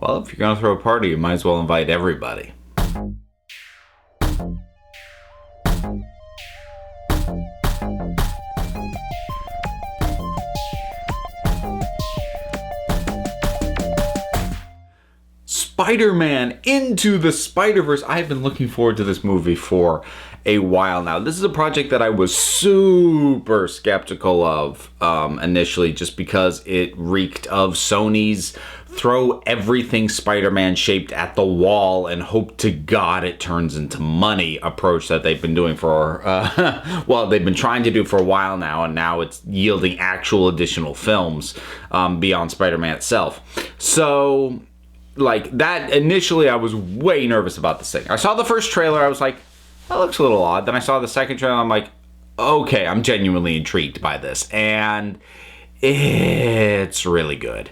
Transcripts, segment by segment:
Well, if you're going to throw a party, you might as well invite everybody. Spider-Man Into the Spider-Verse. I've been looking forward to this movie for a while now. This is a project that I was super skeptical of initially, just because it reeked of Sony's throw everything Spider-Man shaped at the wall and hope to God it turns into money approach that they've been doing for, they've been trying to do for a while now, and now it's yielding actual additional films beyond Spider-Man itself. So, like, that, initially I was way nervous about this thing. I saw the first trailer, I was like, that looks a little odd. Then I saw the second trailer, I'm like, okay, I'm genuinely intrigued by this. And it's really good.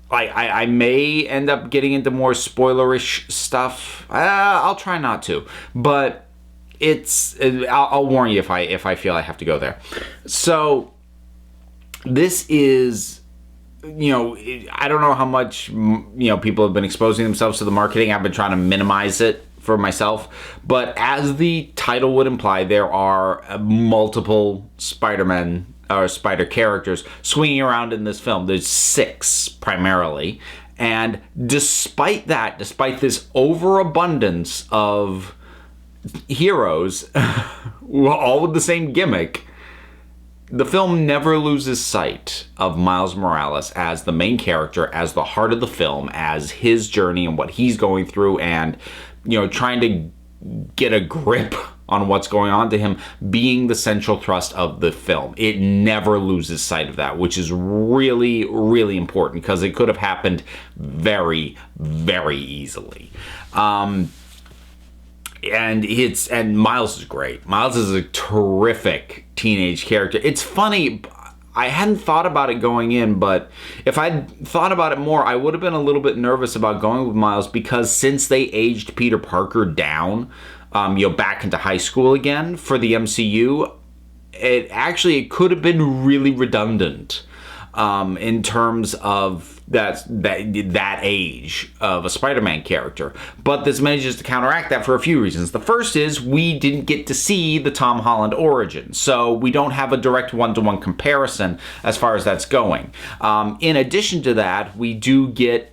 I may end up getting into more spoilerish stuff. I'll try not to. But I'll warn you if I feel I have to go there. So, this is... I don't know how much, people have been exposing themselves to the marketing. I've been trying to minimize it for myself. But as the title would imply, there are multiple Spider-Man or Spider characters swinging around in this film. There's 6 primarily. And despite this overabundance of heroes, all with the same gimmick, the film never loses sight of Miles Morales as the main character, as the heart of the film, as his journey and what he's going through, and, trying to get a grip on what's going on to him being the central thrust of the film. It never loses sight of that, which is really, really important, because it could have happened very, very easily. And Miles is great. Miles is a terrific teenage character. It's funny, I hadn't thought about it going in, but if I'd thought about it more, I would have been a little bit nervous about going with Miles, because since they aged Peter Parker down, back into high school again for the MCU, it could have been really redundant in terms of that age of a Spider-Man character. But this manages to counteract that for a few reasons. The first is we didn't get to see the Tom Holland origin, so we don't have a direct one-to-one comparison as far as that's going. In addition to that, we do get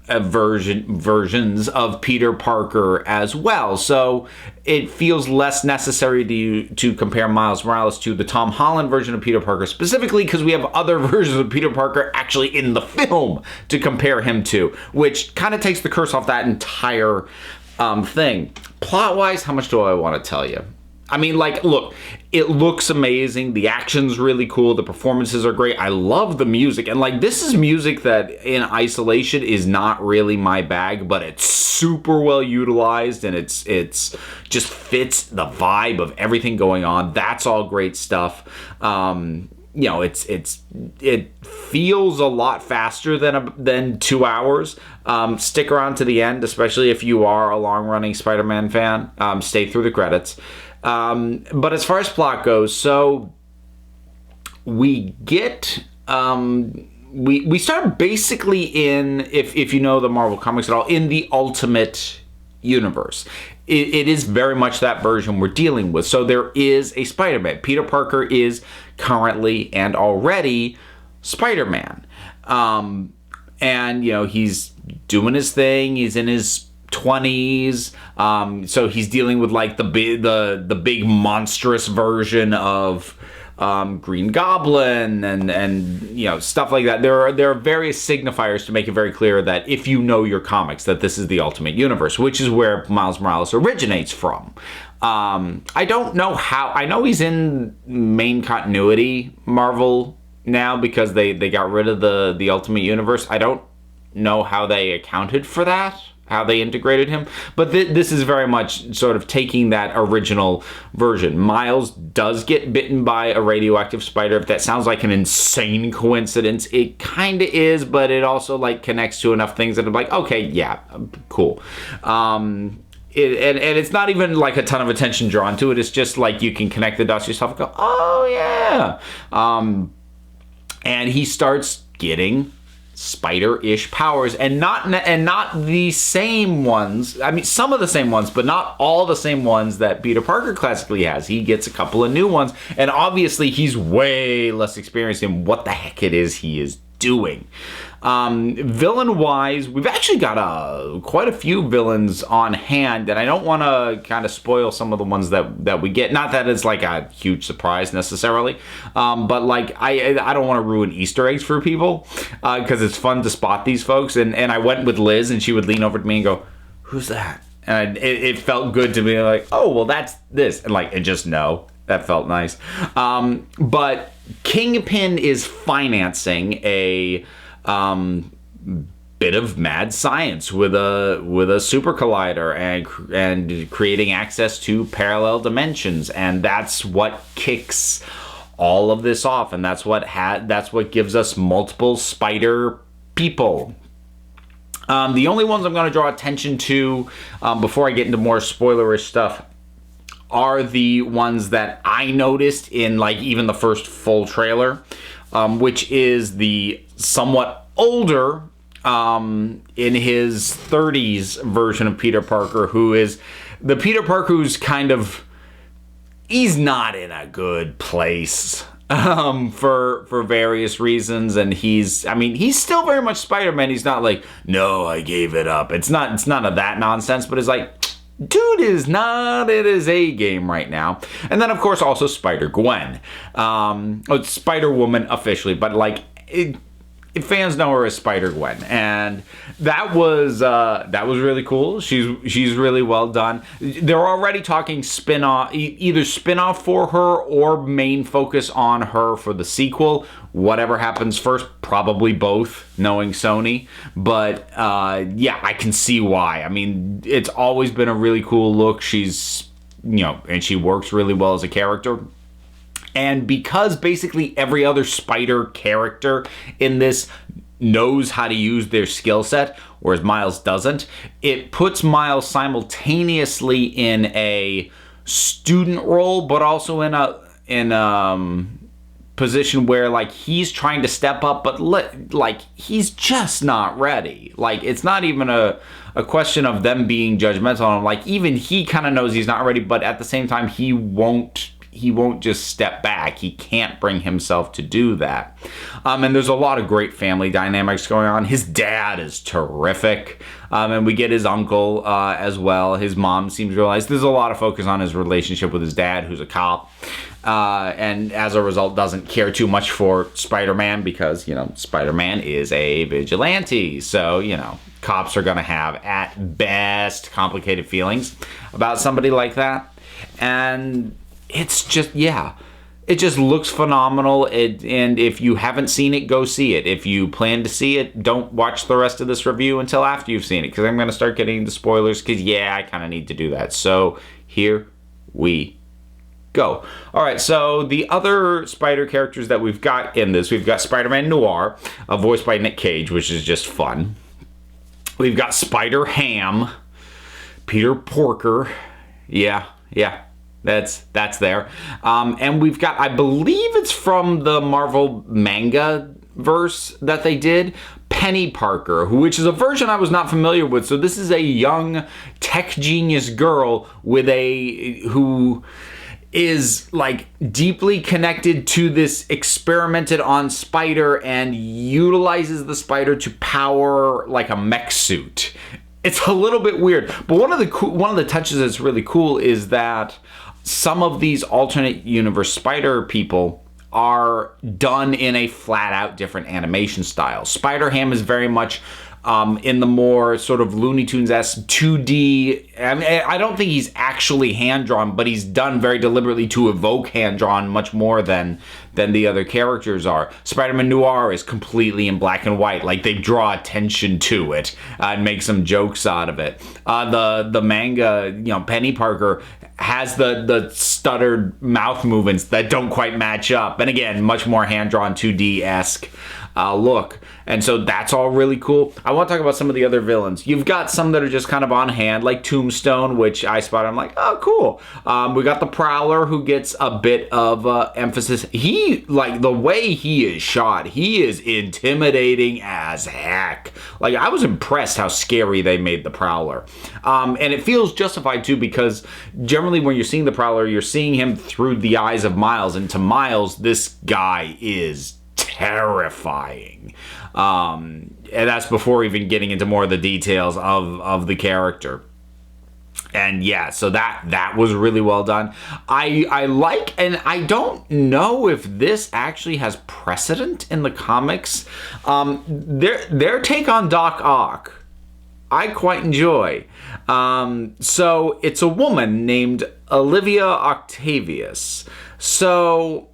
versions of Peter Parker as well, so it feels less necessary to compare Miles Morales to the Tom Holland version of Peter Parker, specifically because we have other versions of Peter Parker actually in the film to compare him to, which kind of takes the curse off that entire thing. Plot-wise, how much do I want to tell you? I mean, look, it looks amazing. The action's really cool. The performances are great. I love the music. And, this is music that in isolation is not really my bag, but it's super well utilized, and it's just fits the vibe of everything going on. That's all great stuff. It feels a lot faster than 2 hours. Stick around to the end, especially if you are a long-running Spider-Man fan. Stay through the credits. But as far as plot goes, so we get we start basically in, if you know the Marvel Comics at all, in the Ultimate Universe. It is very much that version we're dealing with. So there is a Spider-Man. Peter Parker is currently and already Spider-Man. And, he's doing his thing. He's in his 20s, so he's dealing with the big monstrous version of Green Goblin and stuff like that. There are various signifiers to make it very clear that if you know your comics, that this is the Ultimate Universe, which is where Miles Morales originates from. I don't know how. I know he's in main continuity Marvel now because they got rid of the Ultimate Universe. I don't know how they accounted for that, how they integrated him, but this is very much sort of taking that original version. Miles does get bitten by a radioactive spider. If that sounds like an insane coincidence, it kind of is, but it also connects to enough things that I'm like, okay, yeah, cool. And it's not even a ton of attention drawn to it. It's just you can connect the dots yourself and go, oh yeah. And he starts getting spider-ish powers, and not the same ones. I mean, some of the same ones, but not all the same ones that Peter Parker classically has. He gets a couple of new ones, and obviously he's way less experienced in what the heck it is he is doing. Villain-wise, we've actually got quite a few villains on hand, and I don't want to kind of spoil some of the ones that we get. Not that it's like a huge surprise necessarily, but like I don't want to ruin Easter eggs for people, because it's fun to spot these folks. And I went with Liz, and she would lean over to me and go, "Who's that?" And it felt good to be like, "Oh, well, that's this," and just know. That felt nice. But Kingpin is financing a bit of mad science with a super collider and creating access to parallel dimensions, and that's what kicks all of this off, and that's what gives us multiple spider people. The only ones I'm going to draw attention to before I get into more spoilerish stuff are the ones that I noticed in like even the first full trailer, which is the somewhat older, in his 30s version of Peter Parker, who is the Peter Parker who's he's not in a good place for various reasons, and he's still very much Spider-Man. He's not like, "No, I gave it up." It's none of that nonsense, but it's like, dude is not at his A game right now. And then, of course, also Spider-Gwen. It's Spider-Woman officially, but like fans know her as Spider-Gwen, and that was really cool. She's really well done. They're already talking either spin-off for her or main focus on her for the sequel. Whatever happens first, probably both, knowing Sony. But yeah, I can see why. I mean, it's always been a really cool look. She's, and she works really well as a character. And because basically every other Spider character in this knows how to use their skill set, whereas Miles doesn't, it puts Miles simultaneously in a student role, but also in a position where like he's trying to step up, but like he's just not ready. Like it's not even a question of them being judgmental on him. Like even he kind of knows he's not ready, but at the same time he won't just step back. He can't bring himself to do that. And there's a lot of great family dynamics going on. His dad is terrific. And we get his uncle as well. His mom seems to realize there's a lot of focus on his relationship with his dad, who's a cop. And as a result, doesn't care too much for Spider-Man because, Spider-Man is a vigilante. So, cops are going to have, at best, complicated feelings about somebody like that. And it's just, it just looks phenomenal. And if you haven't seen it, go see it. If you plan to see it, don't watch the rest of this review until after you've seen it, because I'm going to start getting into spoilers, because, I kind of need to do that. So here we go. All right, so the other Spider characters that we've got in this, we've got Spider-Man Noir, voiced by Nick Cage, which is just fun. We've got Spider-Ham, Peter Porker. Yeah. That's there. And we've got, I believe it's from the Marvel manga verse that they did, Penny Parker, which is a version I was not familiar with. So this is a young tech genius girl who is like deeply connected to this experimented on spider and utilizes the spider to power like a mech suit. It's a little bit weird, but one of the touches that's really cool is that some of these alternate universe spider people are done in a flat out different animation style. Spider-Ham is very much in the more sort of Looney Tunes-esque 2D. I mean, I don't think he's actually hand-drawn, but he's done very deliberately to evoke hand-drawn much more than the other characters are. Spider-Man Noir is completely in black and white. Like, they draw attention to it and make some jokes out of it. The manga, Penny Parker has the stuttered mouth movements that don't quite match up. And again, much more hand-drawn 2D-esque. look. And so that's all really cool. I want to talk about some of the other villains. You've got some that are just kind of on hand, like Tombstone, which I spotted. I'm like, oh, cool. We got the Prowler, who gets a bit of emphasis. He, like, the way he is shot, he is intimidating as heck. Like, I was impressed how scary they made the Prowler. And it feels justified, too, because generally when you're seeing the Prowler, you're seeing him through the eyes of Miles. And to Miles, this guy is terrifying. And that's before even getting into more of the details of the character. And yeah, so that was really well done. I like, and I don't know if this actually has precedent in the comics. Their take on Doc Ock, I quite enjoy. So it's a woman named Olivia Octavius. So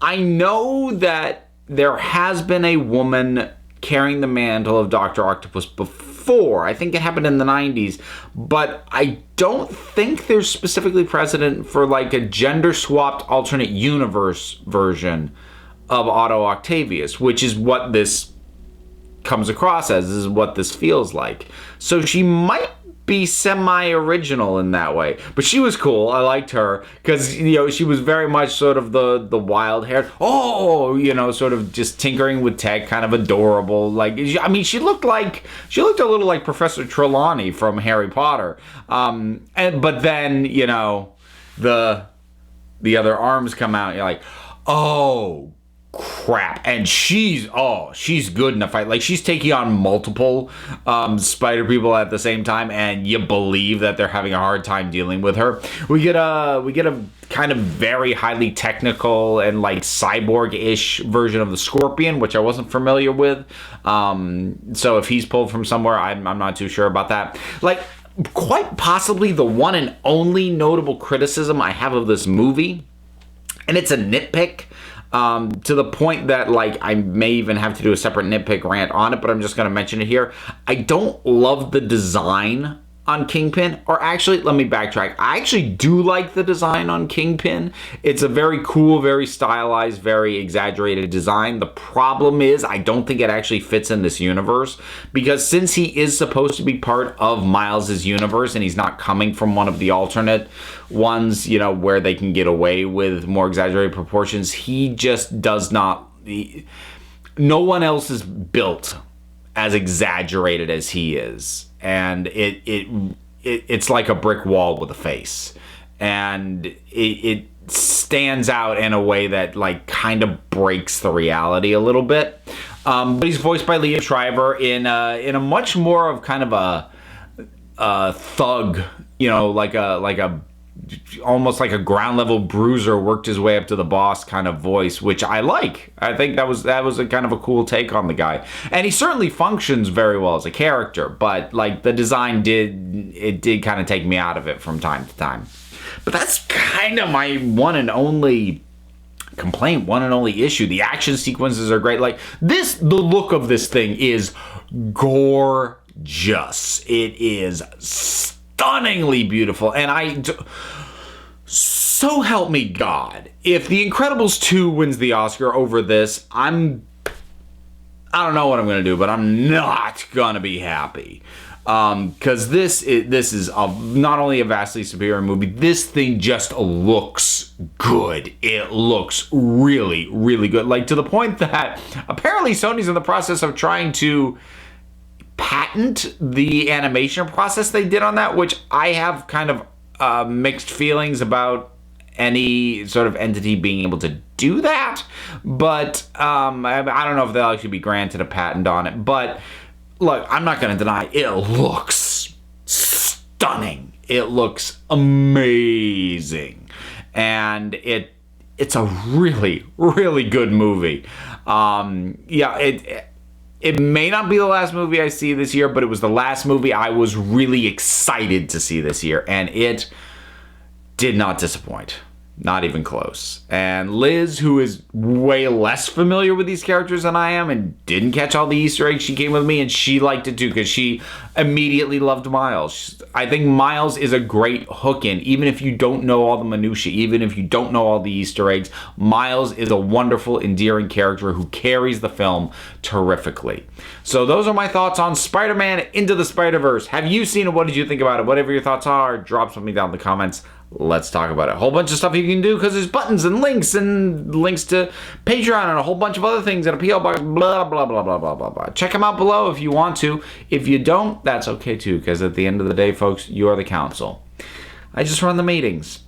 I know that there has been a woman carrying the mantle of Dr. Octopus before. I think it happened in the 90s, but I don't think there's specifically precedent for like a gender-swapped alternate universe version of Otto Octavius, which is what this comes across as, is what this feels like. So she might be semi-original in that way, but she was cool. I liked her because, you know, she was very much sort of the wild-haired, sort of just tinkering with tech, kind of adorable. Like, I mean, she looked a little like Professor Trelawney from Harry Potter. But then, you know, the other arms come out, and you're like, oh crap. And she's good in a fight. Like, she's taking on multiple spider people at the same time, and you believe that they're having a hard time dealing with her. We get a kind of very highly technical and like cyborg-ish version of the Scorpion, which I wasn't familiar with. So if he's pulled from somewhere, I'm not too sure about that. Like, quite possibly the one and only notable criticism I have of this movie, and it's a nitpick, to the point that, like, I may even have to do a separate nitpick rant on it, but I'm just going to mention it here. I don't love the design on Kingpin, or actually, let me backtrack. I actually do like the design on Kingpin. It's a very cool, very stylized, very exaggerated design. The problem is, I don't think it actually fits in this universe, because since he is supposed to be part of Miles's universe, and he's not coming from one of the alternate ones, you know, where they can get away with more exaggerated proportions, he just does not. No one else is built as exaggerated as he is. And it's like a brick wall with a face, and it stands out in a way that, like, kind of breaks the reality a little bit. But he's voiced by Liev Schreiber in a much more of kind of a thug, you know, like a almost like a ground level bruiser worked his way up to the boss kind of voice, which I like. I think that was a kind of a cool take on the guy, and he certainly functions very well as a character. But like, the design did kind of take me out of it from time to time. But that's kind of my one and only complaint, one and only issue. The action sequences are great. Like, the look of this thing is gorgeous. It is stunningly beautiful, and so help me God, if The Incredibles 2 wins the Oscar over this, I don't know what I'm gonna do, but I'm not gonna be happy, because this is not only a vastly superior movie. This thing just looks good. It looks really, really good, like, to the point that apparently Sony's in the process of trying to patent the animation process they did on that, which I have kind of mixed feelings about any sort of entity being able to do that. But I don't know if they'll actually be granted a patent on it. But look, I'm not going to deny it looks stunning. It looks amazing, and it's a really, really good movie. It may not be the last movie I see this year, but it was the last movie I was really excited to see this year, and it did not disappoint. Not even close. And Liz, who is way less familiar with these characters than I am and didn't catch all the Easter eggs, she came with me and she liked it too because she immediately loved Miles. I think Miles is a great hook in, even if you don't know all the minutiae, even if you don't know all the Easter eggs. Miles is a wonderful, endearing character who carries the film terrifically. So those are my thoughts on Spider-Man Into the Spider-Verse. Have you seen it? What did you think about it? Whatever your thoughts are, drop something down in the comments. Let's talk about it. A whole bunch of stuff you can do because there's buttons and links to Patreon and a whole bunch of other things and a PO box, blah, blah, blah, blah, blah, blah, blah. Check them out below if you want to. If you don't, that's okay too, because at the end of the day, folks, you're the council. I just run the meetings.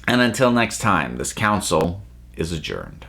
And until next time, this council is adjourned.